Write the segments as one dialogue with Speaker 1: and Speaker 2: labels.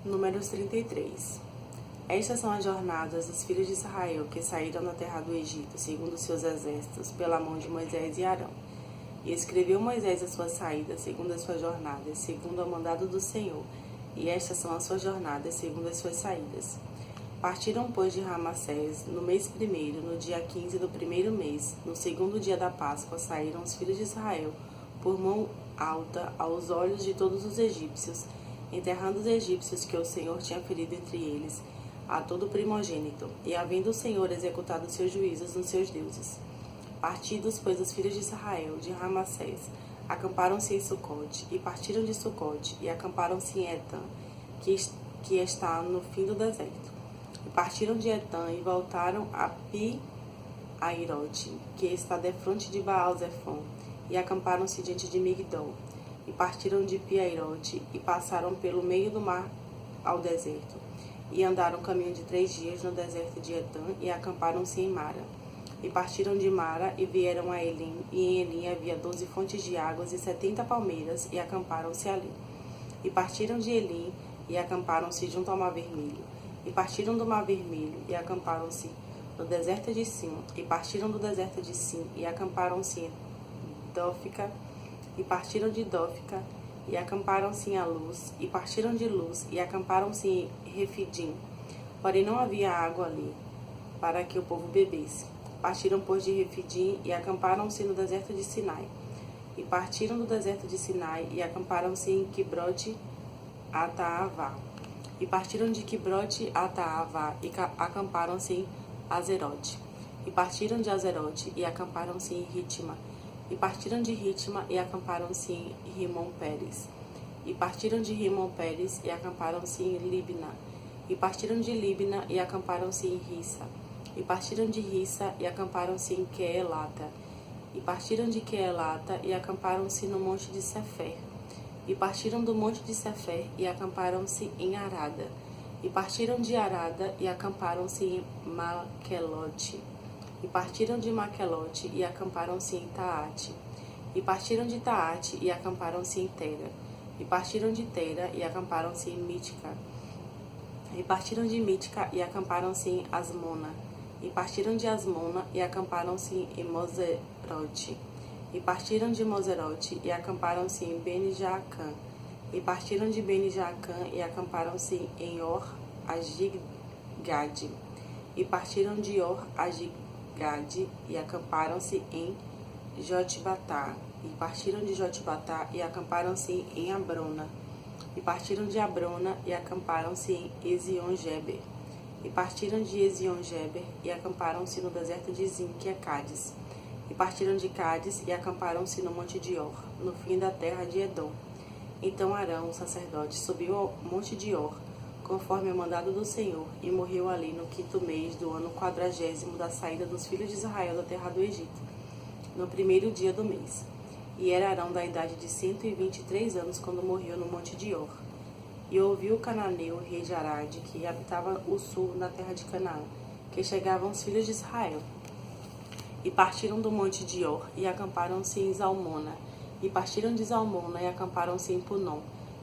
Speaker 1: Números 33. Estas são as jornadas dos filhos de Israel que saíram da terra do Egito, segundo seus exércitos, pela mão de Moisés e Arão. E escreveu Moisés as suas saídas, segundo as suas jornadas, segundo o mandado do Senhor. E estas são as suas jornadas, segundo as suas saídas. Partiram, pois, de Ramassés, no mês primeiro, no dia 15 do primeiro mês, no segundo dia da Páscoa, saíram os filhos de Israel, por mão alta, aos olhos de todos os egípcios, enterrando os egípcios que o Senhor tinha ferido entre eles, a todo primogênito, e havendo o Senhor executado seus juízos nos seus deuses. Partidos, pois, os filhos de Israel, de Ramassés, acamparam-se em Sucote, e partiram de Sucote, e acamparam-se em Etã, que está no fim do deserto. E partiram de Etã, e voltaram a Pi-Airote, que está defronte de Baal-Zefon, e acamparam-se diante de Migdol. E partiram de Pi-Airote, e passaram pelo meio do mar ao deserto, e andaram caminho de 3 dias no deserto de Etã, e acamparam-se em Mara. E partiram de Mara, e vieram a Elim, e em Elim havia 12 fontes de águas e 70 palmeiras, e acamparam-se ali. E partiram de Elim, e acamparam-se junto ao Mar Vermelho. E partiram do Mar Vermelho, e acamparam-se no deserto de Sim. E partiram do deserto de Sim, e acamparam-se em Dófica. E partiram de Dófica, e acamparam-se em Aluz. E partiram de Luz, e acamparam-se em Refidim. Porém não havia água ali, para que o povo bebesse. Partiram, pois, de Refidim, e acamparam-se no deserto de Sinai. E partiram do deserto de Sinai, e acamparam-se em Quibrote Ataavá. E partiram de Quibrote Ataavá, e acamparam-se em Azerote. E partiram de Azerote, e acamparam-se em Ritma. E partiram de Ritma, e acamparam-se em Rimon-Pérez. E partiram de Rimon-Pérez, e acamparam-se em Libna. E partiram de Libna, e acamparam-se em Rissa. E partiram de Rissa, e acamparam-se em Queelata. E partiram de Queelata, e acamparam-se no monte de Sefer. E partiram do monte de Sefer, e acamparam-se em Arada. E partiram de Arada, e acamparam-se em Maquelote. E partiram de Maquelote, e acamparam-se em Taate. E partiram de Taate, e acamparam-se em Tera. E partiram de Tera, e acamparam-se em Mítica. E partiram de Mítica, e acamparam-se em Asmona. E partiram de Asmona, e acamparam-se em Moserote. E partiram de Moserote, e acamparam-se em Bene-Jaacã. E partiram de Bene-Jaacã, e acamparam-se em Or-Agigade. E partiram de Or-Agigade, e acamparam-se em Jotbatá. E partiram de Jotbatá, e acamparam-se em Abrona. E partiram de Abrona, e acamparam-se em Ezion-Geber. E partiram de Ezion-Geber, e acamparam-se no deserto de Zim, que é Cádiz. E partiram de Cádiz, e acamparam-se no monte de Or, no fim da terra de Edom. Então Arão, o sacerdote, subiu ao monte de Or, conforme o mandado do Senhor, e morreu ali no 5º mês do ano 40º da saída dos filhos de Israel da terra do Egito, no 1º dia do mês. E era Arão da idade de 123 anos quando morreu no monte de Or. E ouviu o cananeu, rei de Arade, que habitava o sul na terra de Canaã, que chegavam os filhos de Israel. E partiram do monte de Or, e acamparam-se em Zalmona. E partiram de Zalmona, e acamparam-se em Punom.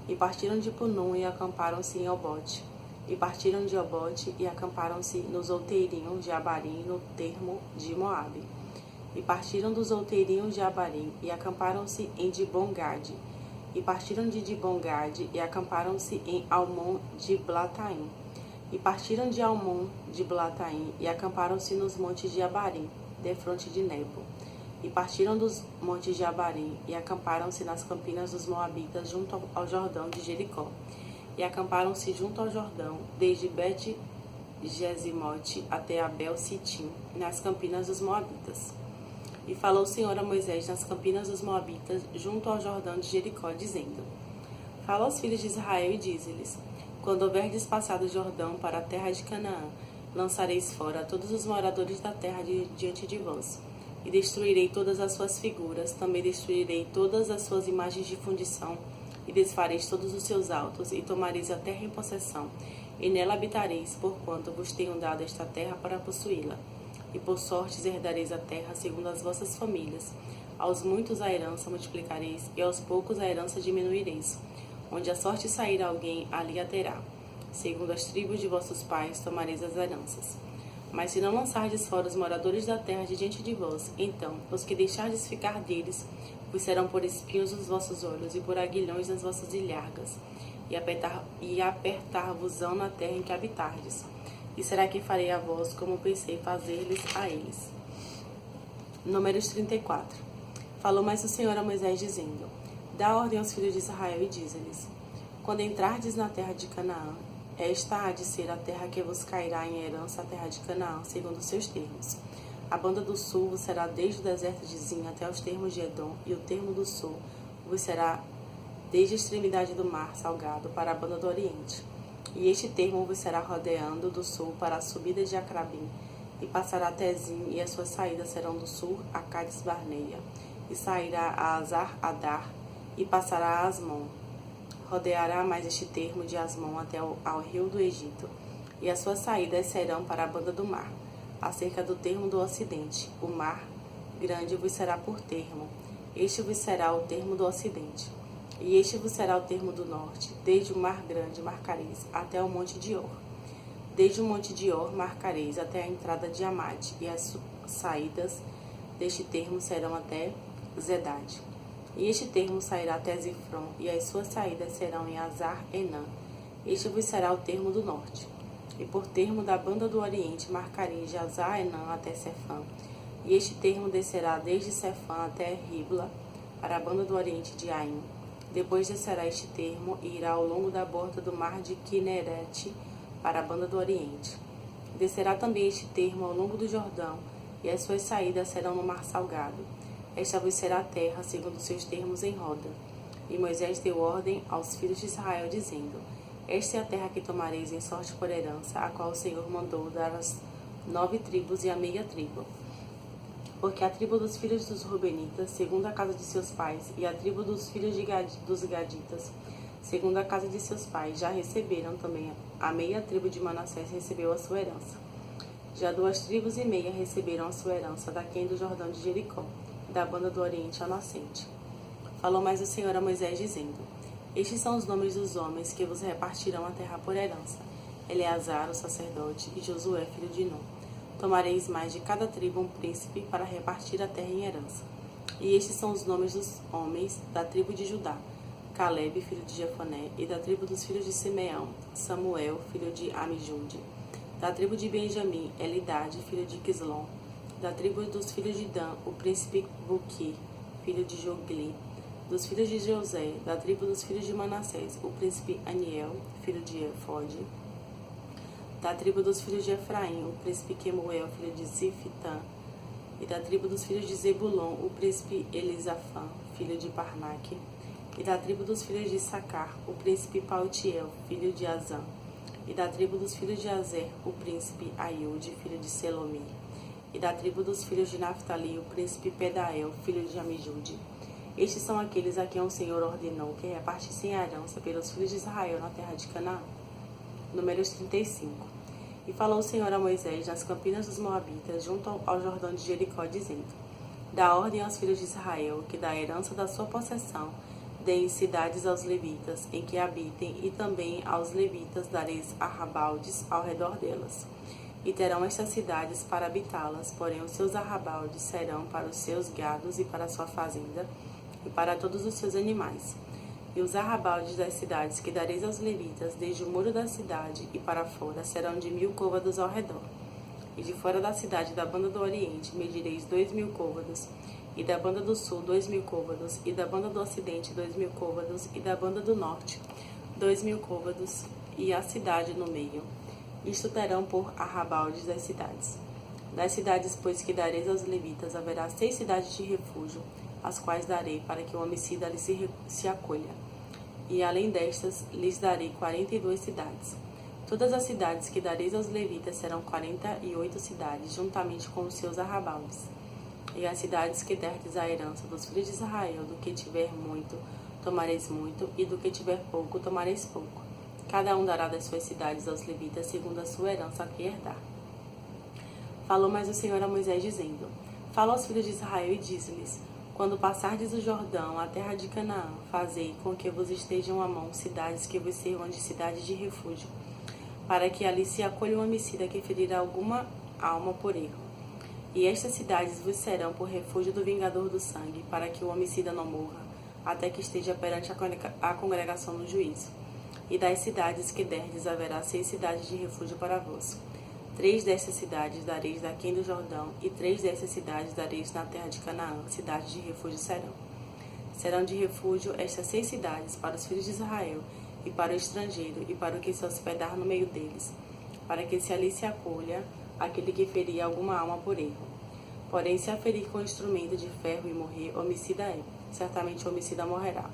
Speaker 1: E partiram de Punom, e acamparam-se em Obote. E partiram de Obote, e acamparam-se nos outeirinhos de Abarim, no termo de Moabe. E partiram dos outeirinhos de Abarim, e acamparam-se em Dibongade. E partiram de Dibongade, e acamparam-se em Almon de Blataim. E partiram de Almon de Blataim, e acamparam-se nos montes de Abarim, defronte de Nebo. E partiram dos montes de Abarim, e acamparam-se nas campinas dos Moabitas, junto ao Jordão de Jericó. E acamparam-se junto ao Jordão, desde Bet-Gesimote até Abel-Sitim, nas campinas dos Moabitas. E falou o Senhor a Moisés nas campinas dos Moabitas, junto ao Jordão de Jericó, dizendo: Fala aos filhos de Israel e dize-lhes: Quando houverdes passado o Jordão para a terra de Canaã, lançareis fora todos os moradores da terra diante de vós. E destruirei todas as suas figuras, também destruirei todas as suas imagens de fundição, e desfareis todos os seus altos, e tomareis a terra em possessão, e nela habitareis, porquanto vos tenho dado esta terra para possuí-la. E por sortes herdareis a terra segundo as vossas famílias. Aos muitos a herança multiplicareis, e aos poucos a herança diminuireis. Onde a sorte sair alguém, ali a terá. segundo as tribos de vossos pais tomareis as heranças. Mas se não lançardes fora os moradores da terra de diante de vós, então os que deixardes ficar deles vos serão por espinhos os vossos olhos e por aguilhões nas vossas ilhargas, e apertar-vos-ão na terra em que habitardes. E será que farei a vós como pensei fazer-lhes a eles? Números 34. Falou mais o Senhor a Moisés, dizendo: Dá ordem aos filhos de Israel e dize-lhes: Quando entrardes na terra de Canaã, esta há de ser a terra que vos cairá em herança, a terra de Canaã, segundo os seus termos. A banda do sul vos será desde o deserto de Zin até os termos de Edom, e o termo do sul vos será desde a extremidade do mar salgado para a banda do oriente. E este termo vos será rodeando do sul para a subida de Acrabim, e passará até Zin, e as suas saídas serão do sul a Cades Barneia, e sairá a Azar Adar, e passará a Asmon. Rodeará mais este termo de Asmon até ao rio do Egito, e as suas saídas serão para a banda do mar, acerca do termo do ocidente. O mar grande vos será por termo, este vos será o termo do ocidente. E este vos será o termo do norte, desde o mar grande marcareis até o monte de Or. Desde o monte de Or marcareis até a entrada de Amade, e as saídas deste termo serão até Zedade. E este termo sairá até Zifron, e as suas saídas serão em Azar-Enã. Este vos será o termo do norte. E por termo da banda do oriente marcareis de Azar-Enã até Sefã. E este termo descerá desde Sefã até Ribla, para a banda do oriente de Aim. Depois descerá este termo e irá ao longo da borda do mar de Quinerete, para a banda do oriente. Descerá também este termo ao longo do Jordão, e as suas saídas serão no mar salgado. Esta vos será a terra, segundo os seus termos em roda. E Moisés deu ordem aos filhos de Israel, dizendo: Esta é a terra que tomareis em sorte por herança, a qual o Senhor mandou dar às 9 tribos e a meia tribo. Porque a tribo dos filhos dos Rubenitas, segundo a casa de seus pais, e a tribo dos filhos dos Gaditas, segundo a casa de seus pais, já receberam também. A meia tribo de Manassés recebeu a sua herança. Já 2 tribos e meia receberam a sua herança, daquém do Jordão de Jericó, da banda do oriente ao nascente. Falou mais o Senhor a Moisés, dizendo: Estes são os nomes dos homens que vos repartirão a terra por herança: Eleazar, o sacerdote, e Josué, filho de Nun. Tomareis mais de cada tribo um príncipe para repartir a terra em herança. E estes são os nomes dos homens da tribo de Judá: Calebe, filho de Jefoné, e da tribo dos filhos de Simeão, Samuel, filho de Amijude. Da tribo de Benjamim, Elidade, filho de Quislom. Da tribo dos filhos de Dan, o príncipe Buqui, filho de Jogli. Dos filhos de José, da tribo dos filhos de Manassés, o príncipe Aniel, filho de Efode. Da tribo dos filhos de Efraim, o príncipe Quemuel, filho de Zifitã. E da tribo dos filhos de Zebulon, o príncipe Elisafã, filho de Parnaque. E da tribo dos filhos de Sacar, o príncipe Pautiel, filho de Azã. E da tribo dos filhos de Azer, o príncipe Aiude, filho de Selomi. E da tribo dos filhos de Naftali, o príncipe Pedael, filho de Amijude. Estes são aqueles a quem o Senhor ordenou que repartissem a herança pelos filhos de Israel na terra de Canaã. Números 35. E falou o Senhor a Moisés nas campinas dos Moabitas, junto ao Jordão de Jericó, dizendo: Dá ordem aos filhos de Israel que da herança da sua possessão deem cidades aos levitas, em que habitem, e também aos levitas dareis arrabaldes ao redor delas. E terão estas cidades para habitá-las, porém os seus arrabaldes serão para os seus gados e para a sua fazenda, e para todos os seus animais. E os arrabaldes das cidades que dareis aos levitas, desde o muro da cidade e para fora, serão de 1000 côvados ao redor. E de fora da cidade da banda do oriente medireis 2000 côvados, e da banda do sul 2000 côvados, e da banda do ocidente 2000 côvados, e da banda do norte 2000 côvados, e a cidade no meio. Isto terão por arrabaldes das cidades. Das cidades, pois, que dareis aos levitas, haverá 6 cidades de refúgio, as quais darei para que o homicida ali se acolha. E além destas, lhes darei 42 cidades. Todas as cidades que dareis aos levitas serão 48 cidades, juntamente com os seus arrabaldes. E as cidades que derdes a herança dos filhos de Israel, do que tiver muito, tomareis muito, e do que tiver pouco, tomareis pouco. Cada um dará das suas cidades aos levitas, segundo a sua herança a que herdar. Falou mais o Senhor a Moisés, dizendo: Fala aos filhos de Israel e diz-lhes: Quando passardes o Jordão, a terra de Canaã, fazei com que vos estejam à mão cidades que vos sirvam de cidades de refúgio. para que ali se acolha um homicida que ferirá alguma alma por erro. E estas cidades vos serão por refúgio do vingador do sangue, para que o homicida não morra, até que esteja perante a congregação no juízo. E das cidades que derdes haverá 6 cidades de refúgio para vós. 3 destas cidades dareis daquém do Jordão, e 3 destas cidades dareis na terra de Canaã, cidades de refúgio serão. Serão de refúgio estas 6 cidades para os filhos de Israel, e para o estrangeiro, e para o que se hospedar no meio deles, para que se ali se acolha aquele que ferir alguma alma por erro. Porém, se a ferir com instrumento de ferro e morrer, homicida é, certamente o homicida morrerá.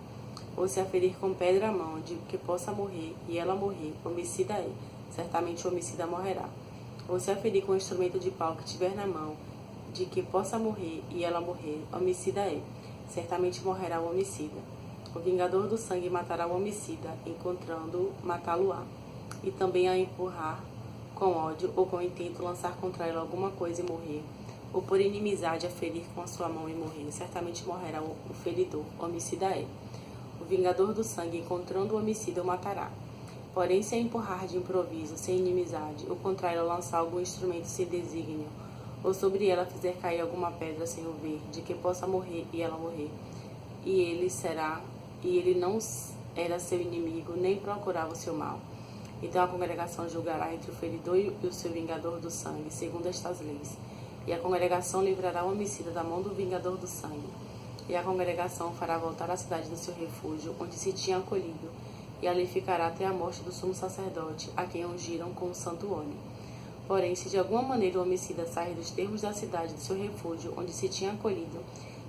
Speaker 1: Ou se a ferir com pedra à mão, de que possa morrer, e ela morrer, homicida é, certamente o homicida morrerá. Ou se a ferir com instrumento de pau que tiver na mão, de que possa morrer, e ela morrer, homicida é, certamente morrerá o homicida. O vingador do sangue matará o homicida, encontrando-o, matá-lo-á. E também a empurrar com ódio ou com intento lançar contra ela alguma coisa e morrer, ou por inimizade a ferir com a sua mão e morrer, certamente morrerá o feridor, homicida é. O vingador do sangue, encontrando o homicida, o matará. Porém, se a empurrar de improviso, sem inimizade, ou contra ela lançar algum instrumento sem desígnio, ou sobre ela fizer cair alguma pedra sem o ver, de que possa morrer e ela morrer, e ele não era seu inimigo, nem procurava o seu mal. Então a congregação julgará entre o feridor e o seu vingador do sangue, segundo estas leis. E a congregação livrará o homicida da mão do vingador do sangue. E a congregação fará voltar à cidade do seu refúgio, onde se tinha acolhido, e ali ficará até a morte do sumo sacerdote, a quem ungiram com o santo óleo. Porém, se de alguma maneira o homicida sair dos termos da cidade do seu refúgio, onde se tinha acolhido,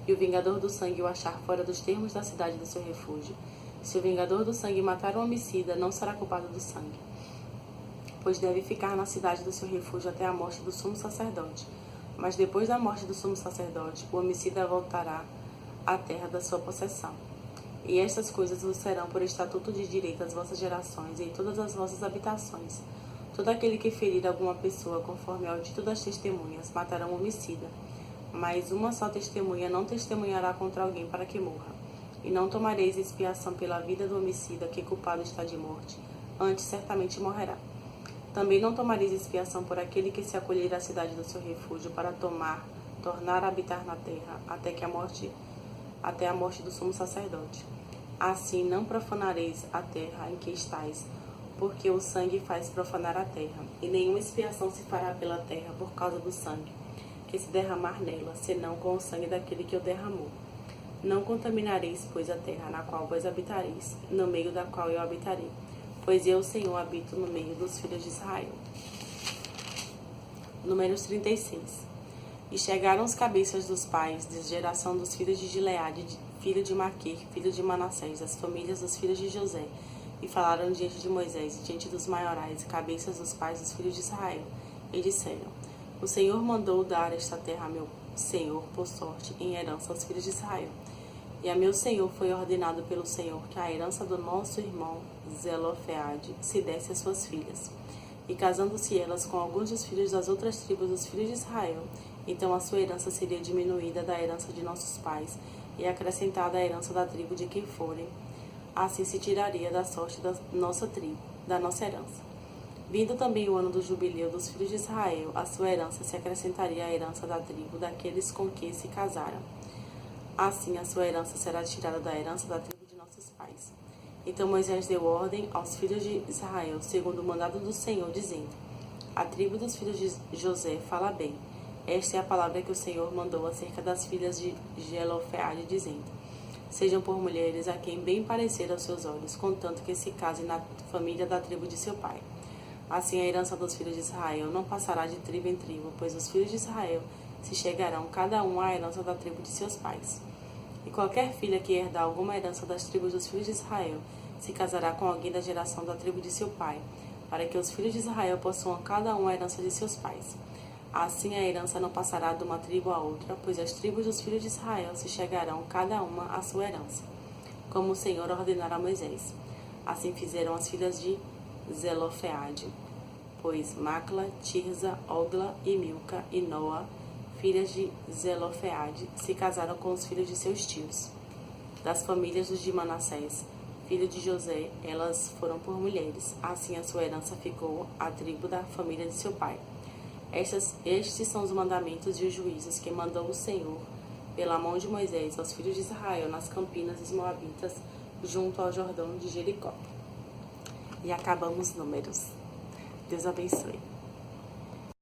Speaker 1: e o vingador do sangue o achar fora dos termos da cidade do seu refúgio, se o vingador do sangue matar o homicida, não será culpado do sangue, pois deve ficar na cidade do seu refúgio até a morte do sumo sacerdote. Mas depois da morte do sumo sacerdote, o homicida voltará à terra da sua possessão. E estas coisas vos serão por estatuto de direito às vossas gerações e em todas as vossas habitações. Todo aquele que ferir alguma pessoa, conforme ao dito das testemunhas, matará um homicida. Mas uma só testemunha não testemunhará contra alguém para que morra. E não tomareis expiação pela vida do homicida, que culpado está de morte, antes certamente morrerá. Também não tomareis expiação por aquele que se acolher à cidade do seu refúgio para tornar a habitar na terra, até a morte do sumo sacerdote. Assim não profanareis a terra em que estáis, porque o sangue faz profanar a terra, e nenhuma expiação se fará pela terra por causa do sangue que se derramar nela, senão com o sangue daquele que o derramou. Não contaminareis, pois, a terra na qual vós habitareis, no meio da qual eu habitarei, pois eu, Senhor, habito no meio dos filhos de Israel. Números 36. E chegaram os cabeças dos pais, de geração dos filhos de Gileade, filho de Maquir, filho de Manassés, das famílias dos filhos de José, e falaram diante de Moisés e diante dos maiorais, cabeças dos pais dos filhos de Israel, e disseram: O Senhor mandou dar esta terra a meu Senhor por sorte em herança aos filhos de Israel. E a meu Senhor foi ordenado pelo Senhor que a herança do nosso irmão Zelofeade se desse às suas filhas. E casando-se elas com alguns dos filhos das outras tribos dos filhos de Israel, então a sua herança seria diminuída da herança de nossos pais e acrescentada à herança da tribo de quem forem. Assim se tiraria da sorte da nossa tribo, da nossa herança. Vindo também o ano do jubileu dos filhos de Israel, a sua herança se acrescentaria à herança da tribo daqueles com que se casaram. Assim a sua herança será tirada da herança da tribo de nossos pais. Então Moisés deu ordem aos filhos de Israel, segundo o mandado do Senhor, dizendo: A tribo dos filhos de José fala bem. Esta é a palavra que o Senhor mandou acerca das filhas de Zelofeade, dizendo: Sejam por mulheres a quem bem parecer aos seus olhos, contanto que se casem na família da tribo de seu pai. Assim a herança dos filhos de Israel não passará de tribo em tribo, pois os filhos de Israel se chegarão cada um à herança da tribo de seus pais. E qualquer filha que herdar alguma herança das tribos dos filhos de Israel se casará com alguém da geração da tribo de seu pai, para que os filhos de Israel possuam cada um a herança de seus pais. Assim a herança não passará de uma tribo a outra, pois as tribos dos filhos de Israel se chegarão cada uma à sua herança, como o Senhor ordenara a Moisés. Assim fizeram as filhas de Zelofeade, pois Macla, Tirza, Ogla e Milca e Noa, filhas de Zelofeade, se casaram com os filhos de seus tios. Das famílias dos de Manassés, filho de José, elas foram por mulheres. Assim a sua herança ficou à tribo da família de seu pai. Estes são os mandamentos e os juízos que mandou o Senhor, pela mão de Moisés, aos filhos de Israel, nas campinas dos Moabitas, junto ao Jordão de Jericó. E acabamos Números. Deus abençoe.